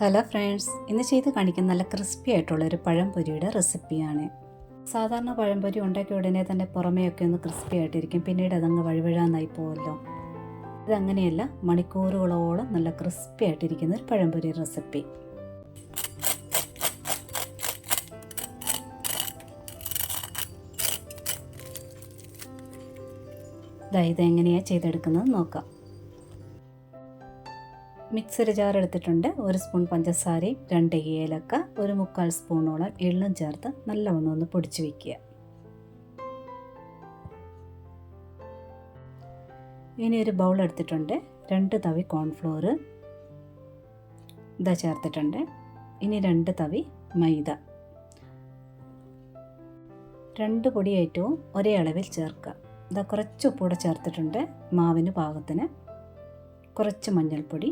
Hello friends, ഇന്ന് ചെയ്ത് കാണിക്കുന്ന നല്ല ക്രിസ്പി ആയിട്ടുള്ളൊരു പഴംപൊരിയുടെ റെസിപ്പിയാണ്. സാധാരണ പഴംപൊരി ഉണ്ടാക്കിയ ഉടനെ തന്നെ പുറമേയൊക്കെ ഒന്ന് ക്രിസ്പി ആയിട്ടിരിക്കും, പിന്നീട് അതങ്ങ് വഴുവഴാന്നായി പോവല്ലോ. ഇതങ്ങനെയല്ല, മണിക്കൂറുകളോളം നല്ല ക്രിസ്പി ആയിട്ടിരിക്കുന്ന ഒരു പഴംപൊരി റെസിപ്പി. ഇതെങ്ങനെയാണ് ചെയ്തെടുക്കുന്നത് നോക്കാം. മിക്സറി ജാർ എടുത്തിട്ടുണ്ട്. 1 സ്പൂൺ പഞ്ചസാരയും 2 ഏലക്ക, 1/4 സ്പൂണോളം എള്ളും ചേർത്ത് നല്ലവണ്ണം ഒന്ന് പൊടിച്ച് വയ്ക്കുക. ഇനി ഒരു ബൗൾ എടുത്തിട്ടുണ്ട്. 2 തവി കോൺഫ്ലോർ ചേർത്തിട്ടുണ്ട്. ഇനി 2 തവി മൈദ. 2 പൊടി ഐറ്റവും ഒരേ അളവിൽ ചേർക്കുക. കുറച്ച് ഉപ്പൂടെ ചേർത്തിട്ടുണ്ട് മാവിന് പാകത്തിന്. കുറച്ച് മഞ്ഞൾപ്പൊടി,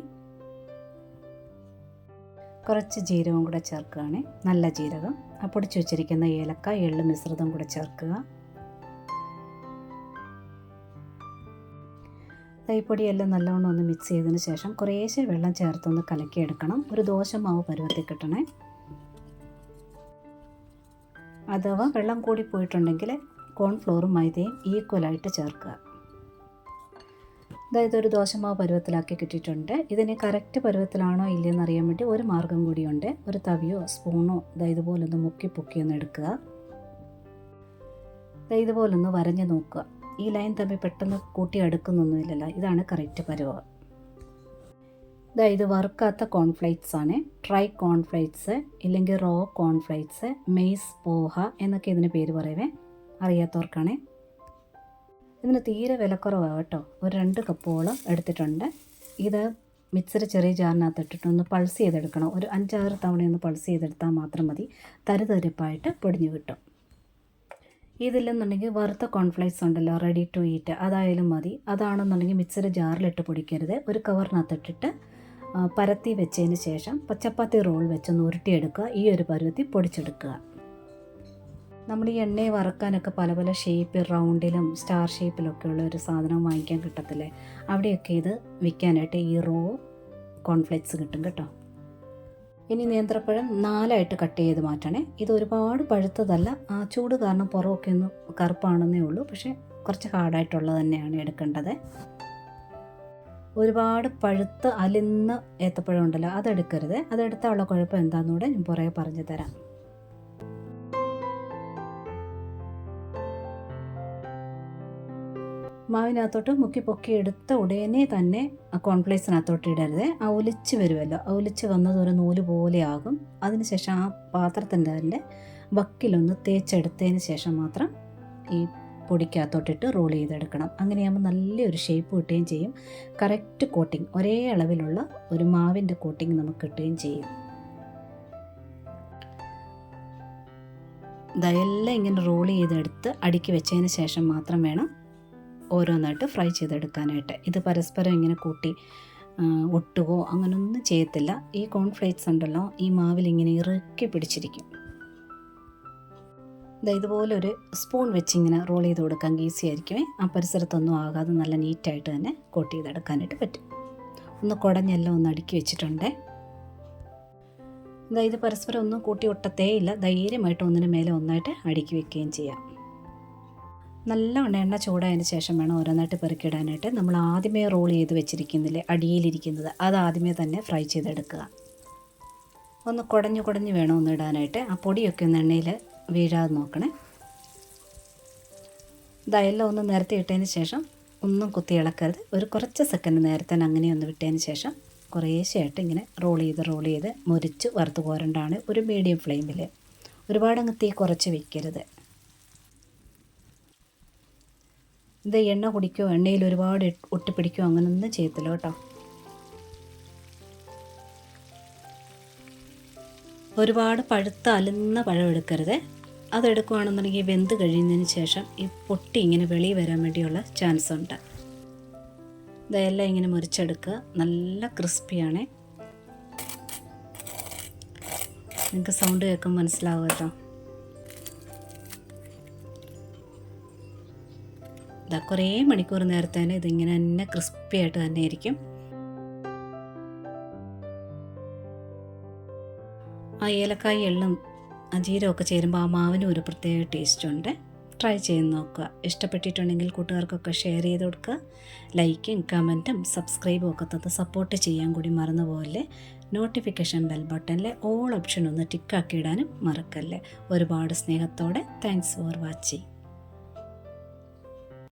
കുറച്ച് ജീരകം കൂടെ ചേർക്കുകയാണ്, നല്ല ജീരകം. പൊടിച്ച് വെച്ചിരിക്കുന്ന ഏലക്ക, എള്ള് മിശ്രിതം കൂടെ ചേർക്കുക. ഈ പൊടിയെല്ലാം നല്ലവണ്ണം ഒന്ന് മിക്സ് ചെയ്തതിന് ശേഷം കുറേശ്ശെ വെള്ളം ചേർത്തൊന്ന് കലക്കിയെടുക്കണം. ഒരു ദോശമാവ് പരുവത്തിൽ കിട്ടണേ. അഥവാ വെള്ളം കൂടി പോയിട്ടുണ്ടെങ്കിൽ കോൺഫ്ലോറും മൈദയും ഈക്വലായിട്ട് ചേർക്കുക. ഇതൊരു ദോശമാവ് പരുവത്തിലാക്കി കിട്ടിയിട്ടുണ്ട്. ഇതിന് കറക്റ്റ് പരുവത്തിലാണോ ഇല്ലയെന്ന് അറിയാൻ വേണ്ടി ഒരു മാർഗ്ഗം കൂടിയുണ്ട്. ഒരു തവിയോ സ്പൂണോ ഇതുപോലൊന്ന് മുക്കി പൊക്കിയൊന്ന് എടുക്കുക. ഇതുപോലൊന്ന് വരഞ്ഞ് നോക്കുക. ഈ ലൈൻ തമ്മിൽ പെട്ടെന്ന് കൂട്ടി അടുക്കുന്നൊന്നുമില്ലല്ലോ. ഇതാണ് കറക്റ്റ് പരുവം. ഇത് വറുക്കാത്ത കോൺഫ്ലേക്സ് ആണ്. ഡ്രൈ കോൺഫ്ലേക്സ് ഇല്ലെങ്കിൽ റോ കോൺഫ്ലേക്സ്, മെയ്സ് പോഹ എന്നൊക്കെ ഇതിന് പേര് പറയുവേ, അറിയാത്തവർക്കാണ്. ഇതിന് തീരെ വിലക്കുറവാണ് കേട്ടോ. ഒരു 2 കപ്പോളം എടുത്തിട്ടുണ്ട്. ഇത് മിക്സർ ചെറിയ ജാറിനകത്ത് ഇട്ടിട്ട് ഒന്ന് പൾസ് ചെയ്തെടുക്കണം. ഒരു 5-6 തവണയൊന്ന് പൾസ് ചെയ്തെടുത്താൽ മാത്രം മതി. തരിതരിപ്പായിട്ട് പൊടിഞ്ഞു കിട്ടും. ഇതില്ലെന്നുണ്ടെങ്കിൽ വറുത്ത കോൺഫ്ലേക്സ് ഉണ്ടല്ലോ, റെഡി ടു ഈറ്റ്, അതായാലും മതി. അതാണെന്നുണ്ടെങ്കിൽ മിക്സർ ജാറിലിട്ട് പൊടിക്കരുത്. ഒരു കവറിനകത്തിട്ടിട്ട് പരത്തി വെച്ചതിന് ശേഷം ചപ്പാത്തി റോൾ വെച്ചൊന്ന് ഉരുട്ടിയെടുക്കുക. ഈ ഒരു പരുവത്തിൽ പൊടിച്ചെടുക്കുക. നമ്മൾ ഈ എണ്ണയെ വറുക്കാനൊക്കെ പല പല ഷേപ്പ്, റൗണ്ടിലും സ്റ്റാർ ഷേപ്പിലൊക്കെ ഉള്ള ഒരു സാധനം വാങ്ങിക്കാൻ കിട്ടത്തില്ലേ, അവിടെയൊക്കെ ഇത് വിൽക്കാനായിട്ട് ഈ റോ കോൺഫ്ലേക്സ് കിട്ടും കേട്ടോ. ഇനി നേന്ത്രപ്പഴം 4ആയിട്ട് കട്ട് ചെയ്ത് മാറ്റണേ. ഇത് ഒരുപാട് പഴുത്തതല്ല. ചൂട് കാരണം പുറമൊക്കെ ഒന്ന് കറുപ്പാണെന്നേ ഉള്ളൂ, പക്ഷേ കുറച്ച് ഹാർഡായിട്ടുള്ളത് തന്നെയാണ് എടുക്കേണ്ടത്. ഒരുപാട് പഴുത്ത് അലിന്ന ഏത്തപ്പഴം ഉണ്ടല്ലോ, അതെടുക്കരുത്. അതെടുത്താലുള്ള കുഴപ്പം എന്താണെന്നൂടെ ഞാൻ പുറകെ പറഞ്ഞു തരാം. മാവിനകത്തോട്ട് മുക്കി പൊക്കി എടുത്ത ഉടനെ തന്നെ കോൺഫ്ലേക്സിനകത്തോട്ട് ഇടരുത്. ഒലിച്ച് വരുമല്ലോ, ഒലിച്ച് വന്നത് ഒരു നൂല് പോലെ ആകും. അതിനുശേഷം ആ പാത്രത്തിൻ്റെ വക്കിലൊന്ന് തേച്ചെടുത്തതിന് ശേഷം മാത്രം ഈ പൊടിക്കകത്തോട്ടിട്ട് റോൾ ചെയ്തെടുക്കണം. അങ്ങനെയാകുമ്പോൾ നല്ലൊരു ഷേപ്പ് കിട്ടുകയും ചെയ്യും. കറക്റ്റ് കോട്ടിങ്, ഒരേ അളവിലുള്ള ഒരു മാവിൻ്റെ കോട്ടിങ് നമുക്ക് കിട്ടുകയും ചെയ്യും. ഇതെല്ലാം ഇങ്ങനെ റോൾ ചെയ്തെടുത്ത് അടുക്കി വെച്ചതിന് ശേഷം മാത്രം വേണം ഓരോന്നായിട്ട് ഫ്രൈ ചെയ്തെടുക്കാനായിട്ട്. ഇത് പരസ്പരം ഇങ്ങനെ കൂട്ടി ഒട്ടുകയോ അങ്ങനൊന്നും ചെയ്യത്തില്ല. ഈ കോൺഫ്ലേക്സ് ഉണ്ടല്ലോ, ഈ മാവിലിങ്ങനെ ഇറുക്കി പിടിച്ചിരിക്കും. ഇതുപോലൊരു സ്പൂൺ വെച്ച് ഇങ്ങനെ റോൾ ചെയ്ത് കൊടുക്കാൻ ഈസി ആയിരിക്കുമേ. ആ പരിസരത്തൊന്നും ആകാതെ നല്ല നീറ്റായിട്ട് തന്നെ കോട്ട് ചെയ്തെടുക്കാനായിട്ട് പറ്റും. ഒന്ന് കുടഞ്ഞെല്ലാം ഒന്ന് അടുക്കി വെച്ചിട്ടുണ്ട്. ഇത് പരസ്പരം ഒന്നും കൂട്ടി ഒട്ടത്തേ ഇല്ല. ധൈര്യമായിട്ട് ഒന്നിന് മേലെ ഒന്നായിട്ട് അടുക്കി വെക്കുകയും ചെയ്യാം. നല്ലവണ്ണം എണ്ണ ചൂടായതിന് ശേഷം വേണം ഓരോന്നായിട്ട് പെറുക്കിയിടാനായിട്ട്. നമ്മൾ ആദ്യമേ റോൾ ചെയ്ത് വെച്ചിരിക്കുന്നില്ലേ അടിയിലിരിക്കുന്നത്, അത് ആദ്യമേ തന്നെ ഫ്രൈ ചെയ്തെടുക്കുക. ഒന്ന് കുടഞ്ഞു വേണം ഒന്ന് ഇടാനായിട്ട്. ആ പൊടിയൊക്കെ ഒന്ന് എണ്ണയിൽ വീഴാതെ നോക്കണേ. ഇതെല്ലാം ഒന്ന് നേരത്തെ ഇട്ടതിന് ശേഷം ഒന്നും കുത്തി ഇളക്കരുത്. ഒരു കുറച്ച് സെക്കൻഡ് നേരത്തെ അങ്ങനെ ഒന്ന് വിട്ടതിന് ശേഷം കുറേശ്ശെയായിട്ട് ഇങ്ങനെ റോൾ ചെയ്ത് മുരിച്ച് വറുത്ത് കോരണ്ടാണ്. ഒരു മീഡിയം ഫ്ലെയിമിൽ, ഒരുപാടങ്ങ് തീ കുറച്ച് വയ്ക്കരുത്. ഇത് എണ്ണ കുടിക്കുകയോ എണ്ണയിൽ ഒരുപാട് ഒട്ടിപ്പിടിക്കുകയോ അങ്ങനെയൊന്നും ചെയ്യത്തില്ല കേട്ടോ. ഒരുപാട് പഴുത്ത അലുന്ന പഴം എടുക്കരുത്. അതെടുക്കുകയാണെന്നുണ്ടെങ്കിൽ വെന്ത് കഴിയുന്നതിന് ശേഷം ഈ പൊട്ടി ഇങ്ങനെ വെളിയിൽ വരാൻ വേണ്ടിയുള്ള ചാൻസ് ഉണ്ട്. ഇതെല്ലാം ഇങ്ങനെ മുറിച്ചെടുക്കുക. നല്ല ക്രിസ്പിയാണേ. നിങ്ങൾക്ക് സൗണ്ട് കേൾക്കുമ്പോൾ മനസ്സിലാവുമല്ലോ. കുറേ മണിക്കൂർ നേരത്തെ തന്നെ ഇതിങ്ങനെ തന്നെ ക്രിസ്പി ആയിട്ട് തന്നെ ഇരിക്കും. ആ ഏലക്കായ എള്ളും ആ ജീരകമൊക്കെ ചേരുമ്പോൾ ആ മാവിനും ഒരു പ്രത്യേക ടേസ്റ്റ് ഉണ്ട്. ട്രൈ ചെയ്ത് നോക്കുക. ഇഷ്ടപ്പെട്ടിട്ടുണ്ടെങ്കിൽ കൂട്ടുകാർക്കൊക്കെ ഷെയർ ചെയ്ത് കൊടുക്കുക. ലൈക്കും കമൻറ്റും സബ്സ്ക്രൈബും ഒക്കെ തന്ന് സപ്പോർട്ട് ചെയ്യാൻ കൂടി മറന്നുപോലെ. നോട്ടിഫിക്കേഷൻ ബെൽ ബട്ടണിലെ ഓൾ ഓപ്ഷൻ ഒന്ന് ടിക്കാക്കി ഇടാനും മറക്കല്ലേ. ഒരുപാട് സ്നേഹത്തോടെ താങ്ക്സ് ഫോർ വാച്ചിങ്.